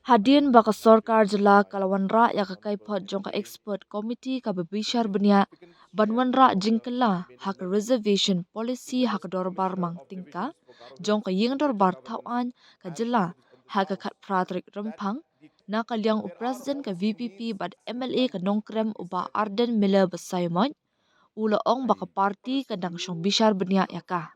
Hadian baka sorkar jela kalawanra ya ka kaiphod jong ka expert committee ka bishar benia banwanra jingkela hak reservation policy hak dorbar mang tingka jong ka ying dorbar tawan ka jela hak ka khat pratrik rempang na kalyang president ka VPP bad MLA ka nongkrem uba Ardent mila basaymoy ula ong baka party ka dang syong bishar benia iaka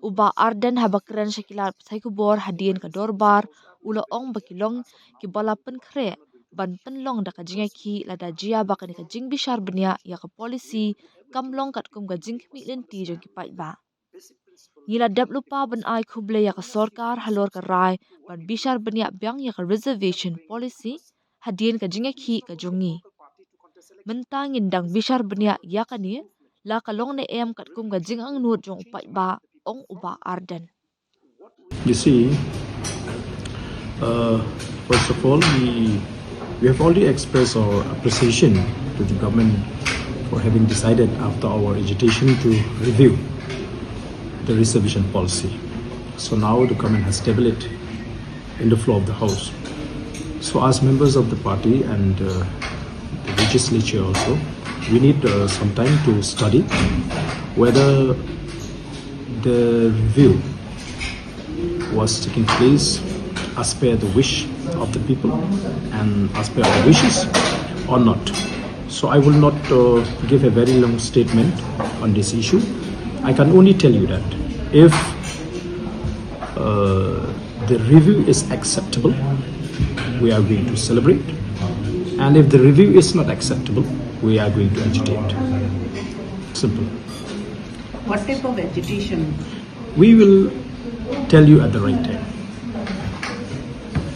uba Ardent habakren syakilat pasay kubor hadian ka dorbar ula ong bakilong kibala penkre ban penlong da ka jingaki lada jia bakan ka jing bishar benia ya ka policy kamlong kat kum ka jing kmi lenti jong kipai ba ngila dap lupa ban ai kuble ya ka sorkar halor ka rai ban bishar benia biang ya ka reservation policy hadian ka jingaki ka jongi mentang indang bishar benia ya ka ni la kalong ne em kat kum ka jing ang nut jong upai ba ong uba Ardent. You see, first of all, we have already expressed our appreciation to the government for having decided after our agitation to review the reservation policy. So now the government has tabled it in the floor of the House. So as members of the party and the legislature also, we need some time to study whether the review was taking place as per the wish of the people and as per our wishes or not. So I will not give a very long statement on this issue. I can only tell you that if the review is acceptable, we are going to celebrate, and if the review is not acceptable, we are going to agitate. Simple. What type of agitation? We will tell you at the right time.